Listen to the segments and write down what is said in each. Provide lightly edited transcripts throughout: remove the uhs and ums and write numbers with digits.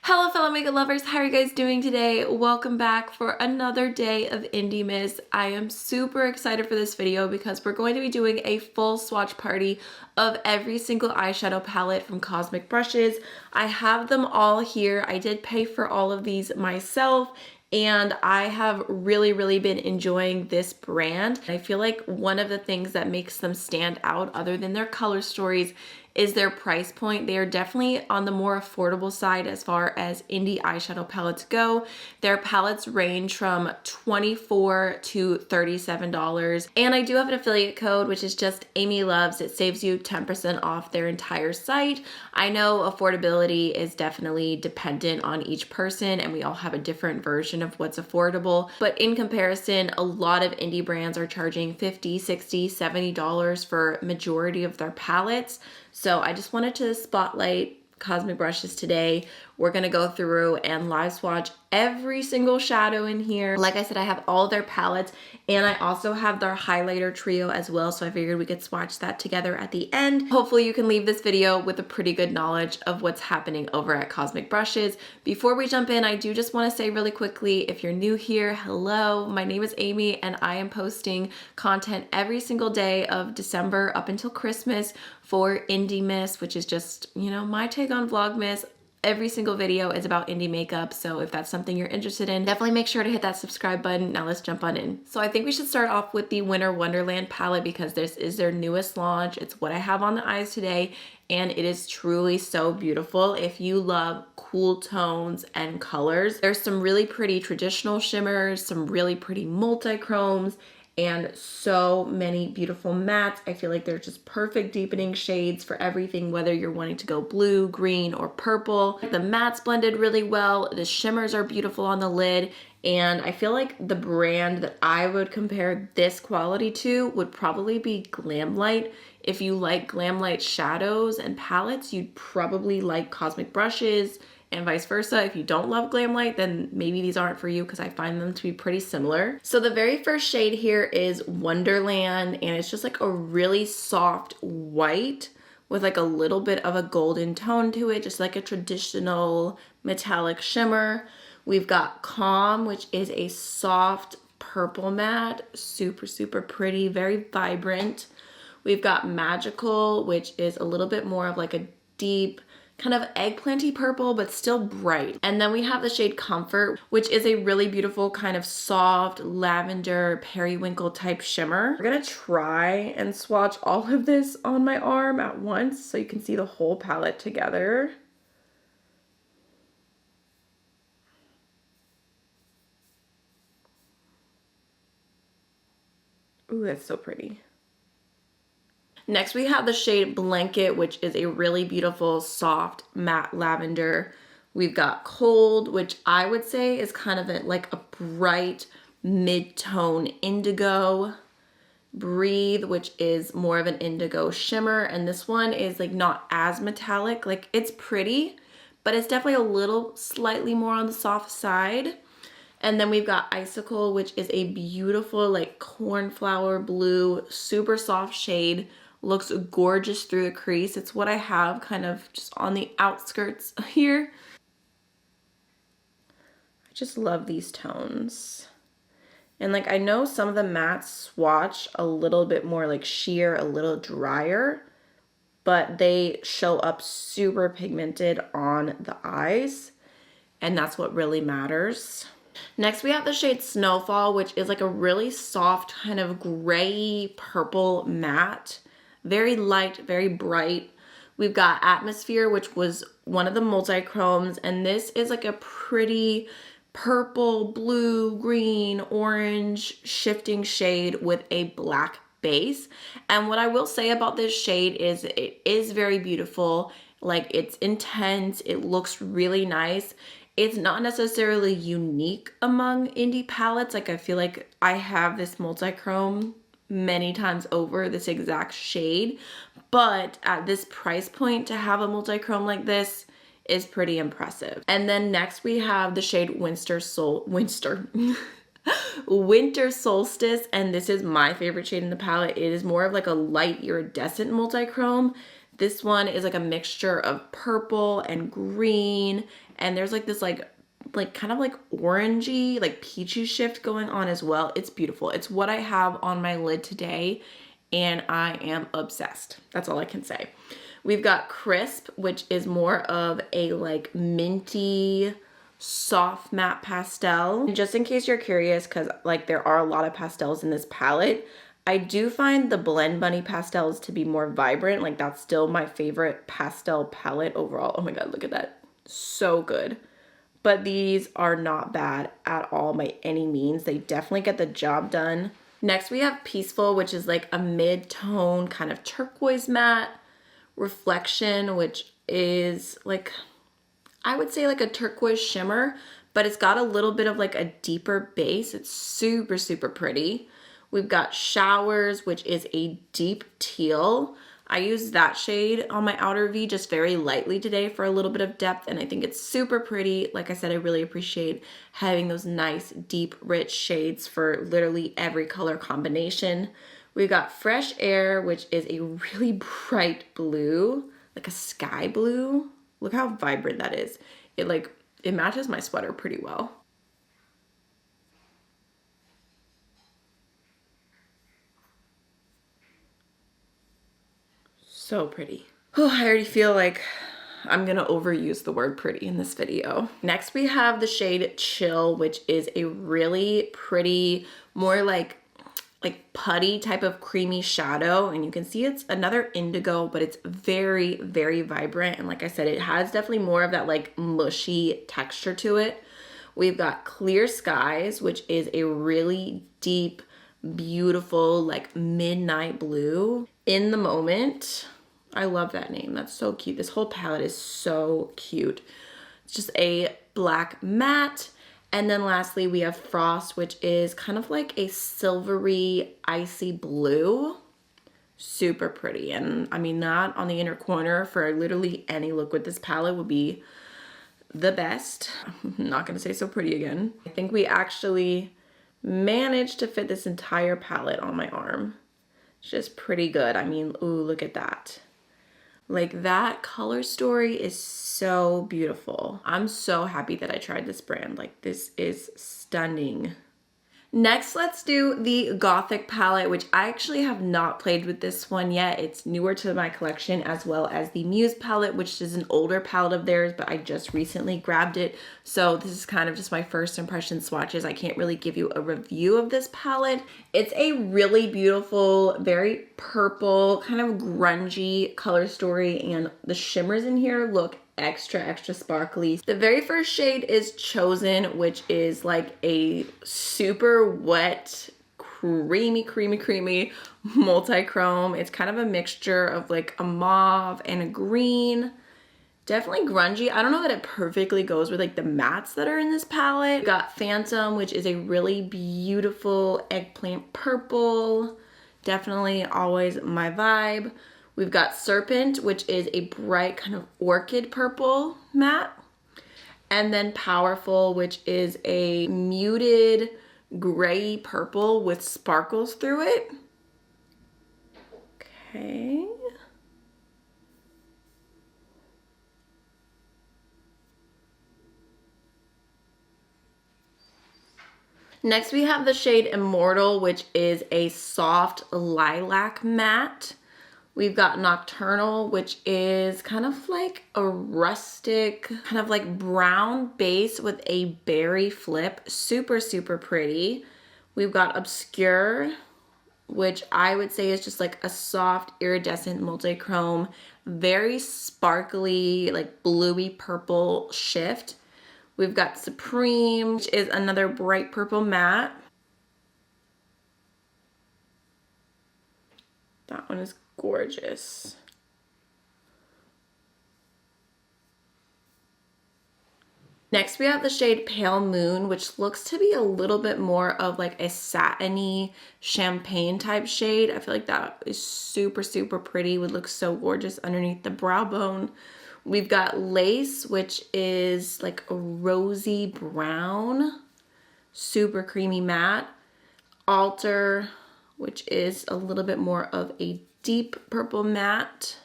Hello fellow makeup lovers, how are you guys doing today? Welcome back for another day of Indiemas. I am super excited for this video because we're going to be doing a full swatch party of every single eyeshadow palette from Cosmic Brushes. I have them all here. I did pay for all of these myself, and I have really been enjoying this brand. I feel like one of the things that makes them stand out, other than their color stories, is their price point. They are definitely on the more affordable side as far as indie eyeshadow palettes go. Their palettes range from $24 to $37. And I do have an affiliate code, which is just AMYLOVES. It saves you 10% off their entire site. I know affordability is definitely dependent on each person, and we all have a different version of what's affordable. But in comparison, a lot of indie brands are charging $50, $60, $70 for majority of their palettes. So I just wanted to spotlight Cosmic Brushes today. We're gonna go through and live swatch every single shadow in here. Like I said, I have all their palettes, and I also have their highlighter trio as well, so I figured we could swatch that together at the end. Hopefully you can leave this video with a pretty good knowledge of what's happening over at Cosmic Brushes. Before we jump in, I do just want to say really quickly, if you're new here, hello, my name is Amy, and I am posting content every single day of December up until Christmas for Indiemas, which is just, you know, my take on Vlogmas. Every single video is about indie makeup, so if that's something you're interested in, definitely make sure to hit that subscribe button. Now let's jump on in. So I think we should start off with the Winter Wonderland palette because this is their newest launch. It's what I have on the eyes today, and it is truly so beautiful. If you love cool tones and colors, there's some really pretty traditional shimmers, some really pretty multi-chromes, and so many beautiful mattes. I feel like they're just perfect deepening shades for everything, whether you're wanting to go blue, green, or purple. The mattes blended really well. The shimmers are beautiful on the lid. And I feel like the brand that I would compare this quality to would probably be Glamlight. If you like Glamlight shadows and palettes, you'd probably like Cosmic Brushes, and vice versa. If you don't love Glamlight, then maybe these aren't for you because I find them to be pretty similar. So the very first shade here is Wonderland, and it's just like a really soft white with like a little bit of a golden tone to it, just like a traditional metallic shimmer. We've got Calm, which is a soft purple matte, super pretty, very vibrant. We've got Magical, which is a little bit more of like a deep kind of eggplanty purple, but still bright. And then we have the shade Comfort, which is a really beautiful kind of soft lavender periwinkle type shimmer. We're gonna try and swatch all of this on my arm at once so you can see the whole palette together. Ooh, that's so pretty. Next, we have the shade Blanket, which is a really beautiful, soft, matte lavender. We've got Cold, which I would say is kind of like a bright, mid-tone indigo. Breathe, which is more of an indigo shimmer. And this one is like not as metallic. Like, it's pretty, but it's definitely a little slightly more on the soft side. And then we've got Icicle, which is a beautiful, like, cornflower blue, super soft shade. Looks gorgeous through the crease. It's what I have kind of just on the outskirts here. I just love these tones. And like, I know some of the mattes swatch a little bit more like sheer, a little drier, but they show up super pigmented on the eyes, and that's what really matters. Next, we have the shade Snowfall, which is like a really soft kind of gray purple matte. Very light, very bright. We've got Atmosphere, which was one of the multi-chromes, and this is like a pretty purple, blue, green, orange shifting shade with a black base. And what I will say about this shade is it is very beautiful. Like, it's intense. It looks really nice. It's not necessarily unique among indie palettes. Like, I feel like I have this multi-chrome many times over, this exact shade, but at this price point to have a multi-chrome like this is pretty impressive. And then next we have the shade Winter Solstice, and this is my favorite shade in the palette. It is more of like a light iridescent multi-chrome. This one is like a mixture of purple and green, and there's like this like kind of like orangey, like peachy shift going on as well. It's beautiful. It's what I have on my lid today, and I am obsessed. That's all I can say. We've got Crisp, which is more of a like minty, soft matte pastel. And just in case you're curious, because like there are a lot of pastels in this palette, I do find the Blend Bunny pastels to be more vibrant. Like that's still my favorite pastel palette overall. Oh my god, look at that. So good. But these are not bad at all by any means. They definitely get the job done. Next we have Peaceful, which is like a mid-tone kind of turquoise matte. Reflection, which is like, I would say like a turquoise shimmer, but it's got a little bit of like a deeper base. It's super, super pretty. We've got Showers, which is a deep teal. I used that shade on my outer V just very lightly today for a little bit of depth, and I think it's super pretty. Like I said, I really appreciate having those nice, deep, rich shades for literally every color combination. We've got Fresh Air, which is a really bright blue, like a sky blue. Look how vibrant that is. It matches my sweater pretty well. So pretty. Oh, I already feel like I'm gonna overuse the word pretty in this video. Next we have the shade Chill, which is a really pretty, more like putty type of creamy shadow. And you can see it's another indigo, but it's very, very vibrant. And like I said, it has definitely more of that like mushy texture to it. We've got Clear Skies, which is a really deep, beautiful, like midnight blue. In the Moment. I love that name. That's so cute. This whole palette is so cute. It's just a black matte. And then lastly, we have Frost, which is kind of like a silvery, icy blue. Super pretty. And I mean, that on the inner corner for literally any look with this palette would be the best. I'm not gonna say so pretty again. I think we actually managed to fit this entire palette on my arm. It's just pretty good. I mean, ooh, look at that. Like that color story is so beautiful. I'm so happy that I tried this brand. Like this is stunning. Next, let's do the Gothic palette, which I actually have not played with this one yet. It's newer to my collection, as well as the Muse palette, which is an older palette of theirs, but I just recently grabbed it. So this is kind of just my first impression swatches. I can't really give you a review of this palette. It's a really beautiful, very purple, kind of grungy color story, and the shimmers in here look extra, extra sparkly. The very first shade is Chosen, which is like a super wet, creamy, creamy, creamy multi-chrome. It's kind of a mixture of like a mauve and a green. Definitely grungy. I don't know that it perfectly goes with like the mattes that are in this palette. We got Phantom, which is a really beautiful eggplant purple. Definitely always my vibe. We've got Serpent, which is a bright kind of orchid purple matte. And then Powerful, which is a muted gray purple with sparkles through it. Okay. Next we have the shade Immortal, which is a soft lilac matte. We've got Nocturnal, which is kind of like a rustic, kind of like brown base with a berry flip. Super, super pretty. We've got Obscure, which I would say is just like a soft iridescent multi-chrome, very sparkly, like bluey purple shift. We've got Supreme, which is another bright purple matte. That one is gorgeous. Next we have the shade Pale Moon, which looks to be a little bit more of like a satiny champagne type shade. I feel like that is super, super pretty, would look so gorgeous underneath the brow bone. We've got Lace, which is like a rosy brown, super creamy matte. Altar, which is a little bit more of a deep purple matte.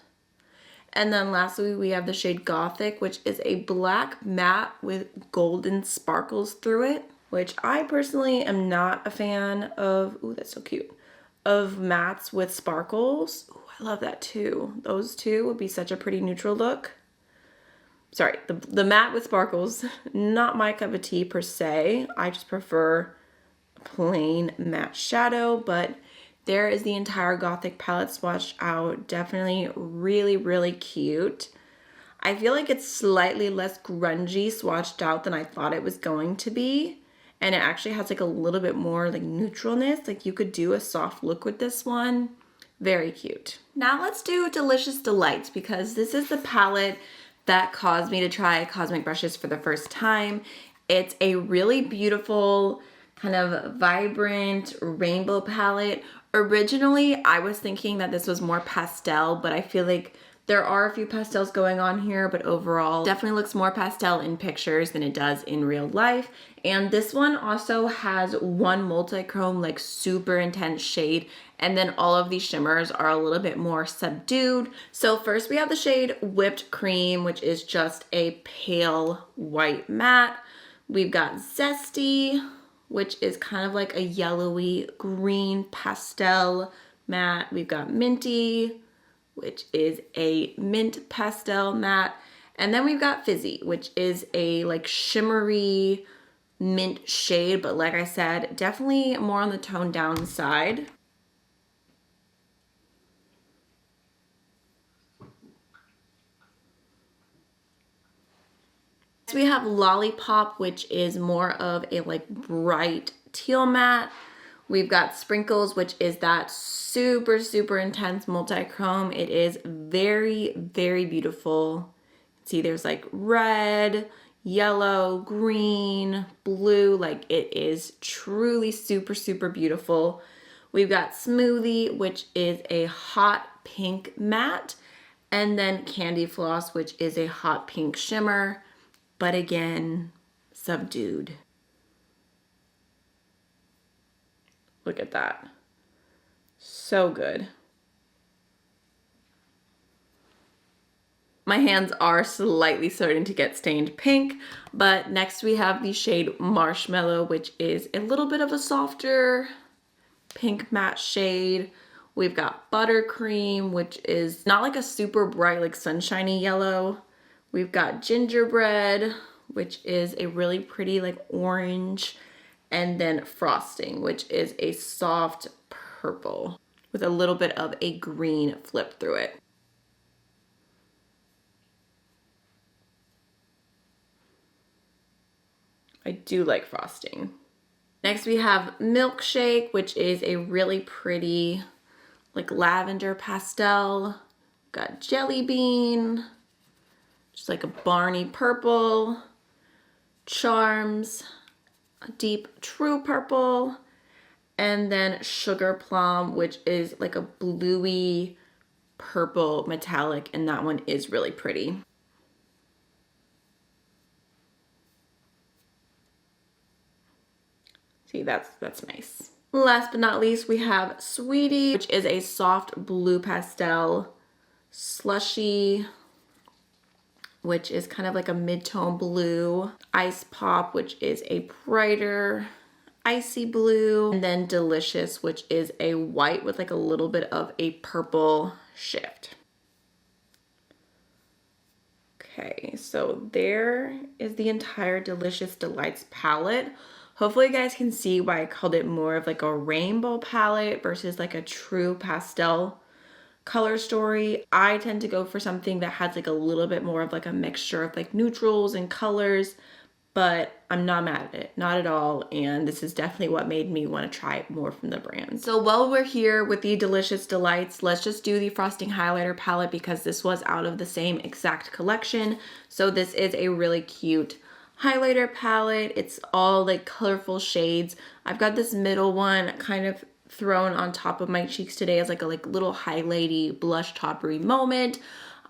And then lastly, we have the shade Gothic, which is a black matte with golden sparkles through it, which I personally am not a fan of. Ooh, that's so cute. Of mattes with sparkles. Ooh, I love that too. Those two would be such a pretty neutral look. Sorry, the matte with sparkles, not my cup of tea per se. I just prefer plain matte shadow, but there is the entire Gothic palette swatched out. Definitely really, really cute. I feel like it's slightly less grungy swatched out than I thought it was going to be. And it actually has like a little bit more like neutralness. Like you could do a soft look with this one. Very cute. Now let's do Delicious Delights, because this is the palette that caused me to try cosmic brushes for the first time. It's a really beautiful, kind of vibrant rainbow palette. Originally, I was thinking that this was more pastel, but I feel like there are a few pastels going on here, but overall definitely looks more pastel in pictures than it does in real life. And this one also has one multi-chrome, like super intense shade, and then all of these shimmers are a little bit more subdued. So first we have the shade Whipped Cream, which is just a pale white matte. We've got Zesty, which is kind of like a yellowy green pastel matte. We've got Minty, which is a mint pastel matte. And then we've got Fizzy, which is a like shimmery mint shade, but like I said, definitely more on the toned down side. So we have Lollipop, which is more of a like bright teal matte. We've got Sprinkles, which is that super, super intense multi-chrome. It is very, very beautiful. See, there's like red, yellow, green, blue. Like it is truly super, super beautiful. We've got Smoothie, which is a hot pink matte. And then Candy Floss, which is a hot pink shimmer, but again, subdued. Look at that. So good. My hands are slightly starting to get stained pink, but next we have the shade Marshmallow, which is a little bit of a softer pink matte shade. We've got Buttercream, which is not like a super bright, like sunshiny yellow. We've got Gingerbread, which is a really pretty like orange. And then Frosting, which is a soft purple with a little bit of a green flip through it. I do like Frosting. Next we have Milkshake, which is a really pretty like lavender pastel. Got Jelly Bean, just like a Barney purple. Charms, a deep true purple, and then Sugar Plum, which is like a bluey purple metallic, and that one is really pretty. See, that's nice. Last but not least, we have Sweetie, which is a soft blue pastel. Slushy, which is kind of like a mid-tone blue. Ice Pop, which is a brighter icy blue. And then Delicious, which is a white with like a little bit of a purple shift. Okay, so there is the entire Delicious Delights palette. Hopefully you guys can see why I called it more of like a rainbow palette versus like a true pastel color story. I tend to go for something that has like a little bit more of like a mixture of like neutrals and colors, but I'm not mad at it, not at all. And this is definitely what made me want to try it more from the brand. So while we're here with the Delicious Delights, let's just do the Frosting Highlighter palette because this was out of the same exact collection. So this is a really cute highlighter palette. It's all like colorful shades. I've got this middle one kind of thrown on top of my cheeks today as like a little highlighty blush toppery moment.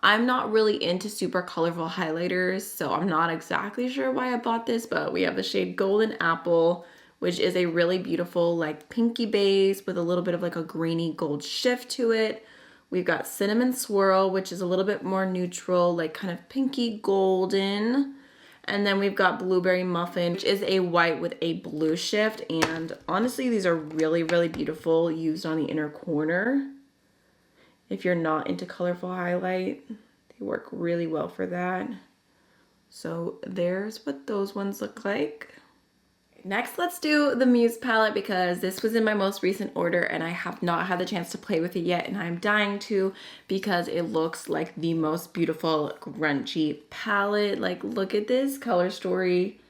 I'm not really into super colorful highlighters, so I'm not exactly sure why I bought this, but we have the shade Golden Apple, which is a really beautiful like pinky base with a little bit of like a greeny gold shift to it. We've got Cinnamon Swirl, which is a little bit more neutral, like kind of pinky golden. And then we've got Blueberry Muffin, which is a white with a blue shift. And honestly, these are really, really beautiful used on the inner corner. If you're not into colorful highlight, they work really well for that. So there's what those ones look like. Next, let's do the Muse palette because this was in my most recent order and I have not had the chance to play with it yet, and I'm dying to because it looks like the most beautiful grungy palette. Like, look at this color story.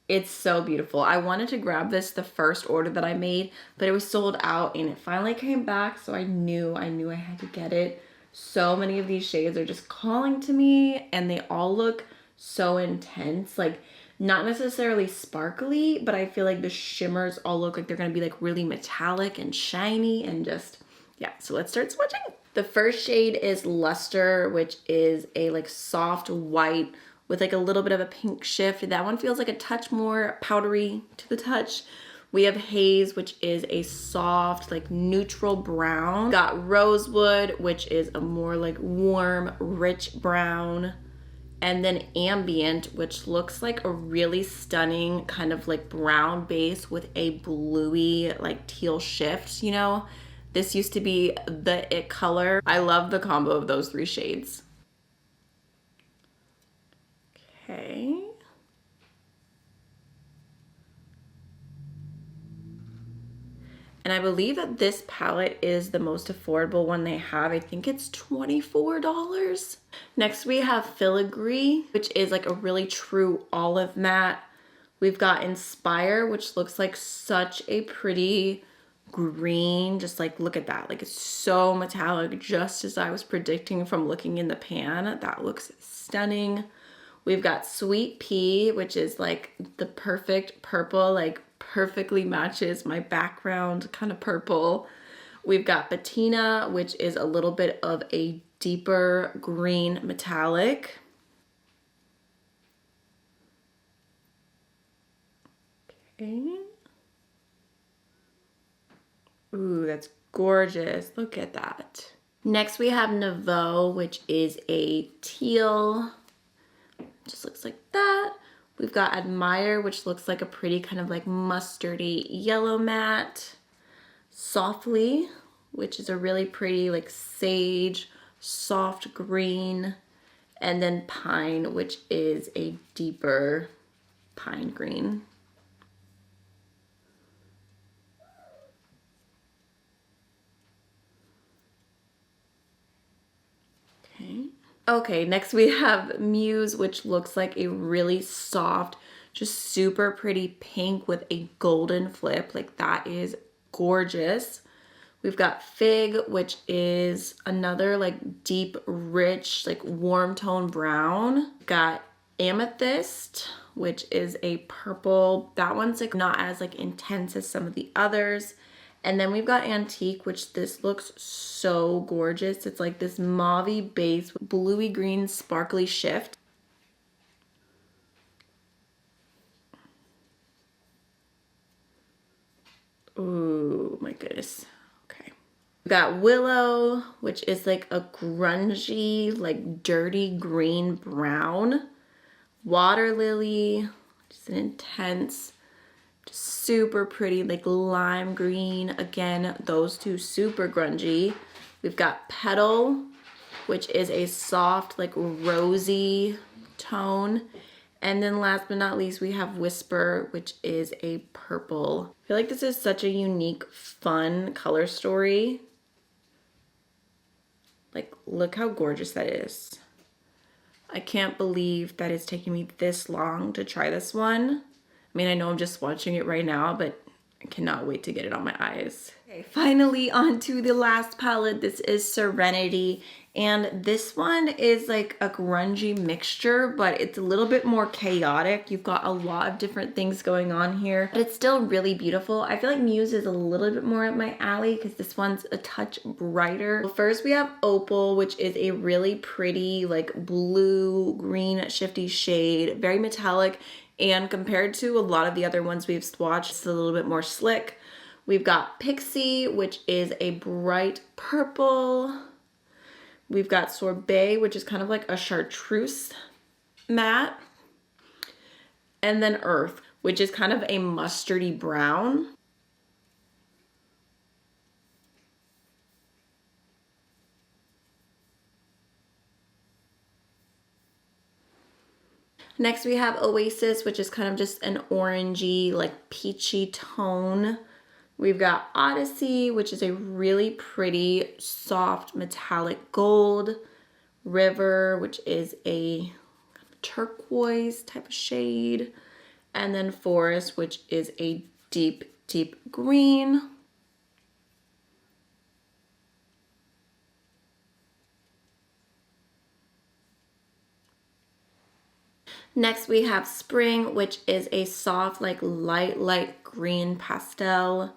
It's so beautiful. I wanted to grab this the first order that I made, but it was sold out and it finally came back, so I knew I had to get it. So many of these shades are just calling to me and they all look so intense. Like, not necessarily sparkly, but I feel like the shimmers all look like they're gonna be like really metallic and shiny and just, yeah. So let's start swatching. The first shade is Luster, which is a like soft white with like a little bit of a pink shift. That one feels like a touch more powdery to the touch. We have Haze, which is a soft, like neutral brown. Got Rosewood, which is a more like warm, rich brown. And then Ambient, which looks like a really stunning kind of like brown base with a bluey like teal shift, you know? This used to be the it color. I love the combo of those three shades. Okay. And I believe that this palette is the most affordable one they have. I think it's $24. Next we have Filigree, which is like a really true olive matte. We've got Inspire, which looks like such a pretty green. Just like, look at that. Like, it's so metallic, just as I was predicting from looking in the pan. That looks stunning. We've got Sweet Pea, which is like the perfect purple, like perfectly matches my background kind of purple. We've got Patina, which is a little bit of a deeper green metallic. Okay. Ooh, that's gorgeous. Look at that. Next we have Nouveau, which is a teal. Just looks like that. We've got Admire, which looks like a pretty kind of like mustardy yellow matte. Softly, which is a really pretty like sage, soft green. And then Pine, which is a deeper pine green. Okay. Okay, next we have Muse, which looks like a really soft, just super pretty pink with a golden flip. Like, that is gorgeous. We've got Fig, which is another like deep, rich, like warm tone brown. Got Amethyst, which is a purple. That one's like not as like intense as some of the others. And then we've got Antique, which this looks so gorgeous. It's like this mauve-y base with bluey green sparkly shift. Ooh, my goodness. Okay. We got Willow, which is like a grungy, like dirty green brown. Water Lily, which is an intense, just super pretty, like lime green. Again, those two super grungy. We've got Petal, which is a soft, like rosy tone. And then last but not least, we have Whisper, which is a purple. I feel like this is such a unique, fun color story. Like, look how gorgeous that is. I can't believe that it's taking me this long to try this one. I mean, I know I'm just watching it right now, but I cannot wait to get it on my eyes. Okay, finally on to the last palette. This is Serenity. And this one is like a grungy mixture, but it's a little bit more chaotic. You've got a lot of different things going on here, but it's still really beautiful. I feel like Muse is a little bit more up my alley because this one's a touch brighter. First, we have Opal, which is a really pretty like blue green shifty shade, very metallic. And compared to a lot of the other ones we've swatched, it's a little bit more slick. We've got Pixie, which is a bright purple. We've got Sorbet, which is kind of like a chartreuse matte. And then Earth, which is kind of a mustardy brown. Next we have Oasis, which is kind of just an orangey, like peachy tone. We've got Odyssey, which is a really pretty, soft, metallic gold. River, which is a turquoise type of shade. And then Forest, which is a deep, deep green. Next we have Spring, which is a soft, like light green pastel.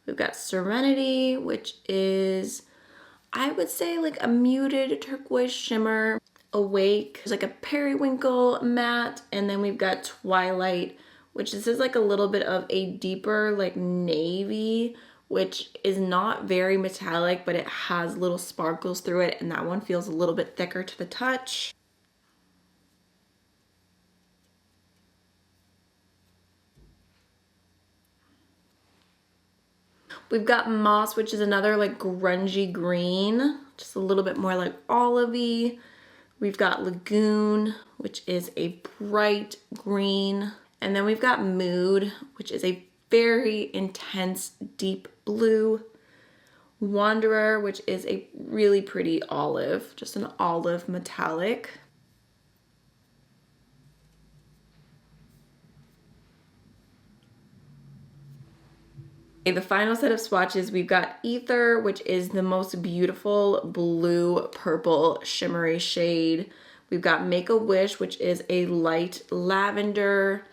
We've got Serenity, which is, I would say, like a muted turquoise shimmer. Awake, there's like a periwinkle matte. And then we've got Twilight, which this is like a little bit of a deeper like navy, which is not very metallic, but it has little sparkles through it. And that one feels a little bit thicker to the touch. We've got Moss, which is another like grungy green, just a little bit more like olivey. We've got Lagoon, which is a bright green. And then we've got Mood, which is a very intense deep blue. Wanderer, which is a really pretty olive, just an olive metallic. The final set of swatches, we've got Ether, which is the most beautiful blue purple shimmery shade. We've got Make a Wish, which is a light lavender.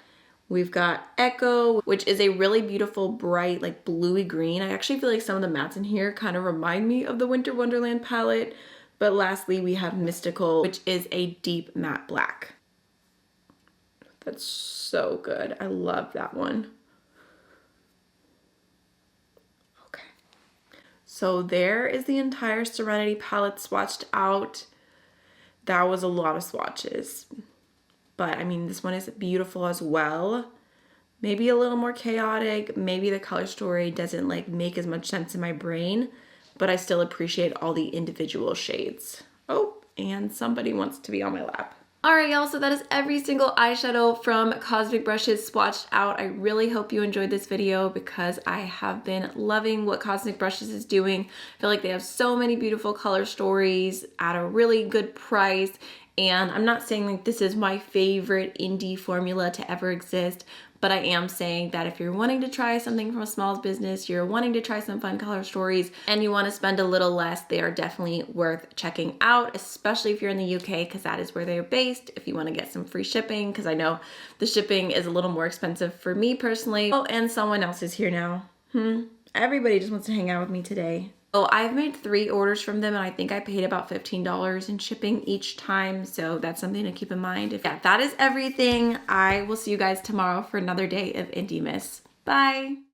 We've got Echo, which is a really beautiful bright like bluey green. I actually feel like some of the mattes in here kind of remind me of the Winter Wonderland palette. But lastly, we have Mystical, which is a deep matte black. That's so good. I love that one. So there is the entire Serenity palette swatched out. That was a lot of swatches. But I mean, this one is beautiful as well. Maybe a little more chaotic. Maybe the color story doesn't like make as much sense in my brain, but I still appreciate all the individual shades. Oh, and somebody wants to be on my lap. All right, y'all, so that is every single eyeshadow from Cosmic Brushes swatched out. I really hope you enjoyed this video because I have been loving what Cosmic Brushes is doing. I feel like they have so many beautiful color stories at a really good price. And I'm not saying like this is my favorite indie formula to ever exist, but I am saying that if you're wanting to try something from a small business, you're wanting to try some fun color stories, and you want to spend a little less, they are definitely worth checking out, especially if you're in the UK, because that is where they are based. If you want to get some free shipping, because I know the shipping is a little more expensive for me personally. Oh, and someone else is here now. Everybody just wants to hang out with me today. So I've made 3 orders from them and I think I paid about $15 in shipping each time. So that's something to keep in mind. Yeah, that is everything. I will see you guys tomorrow for another day of Indiemas. Bye.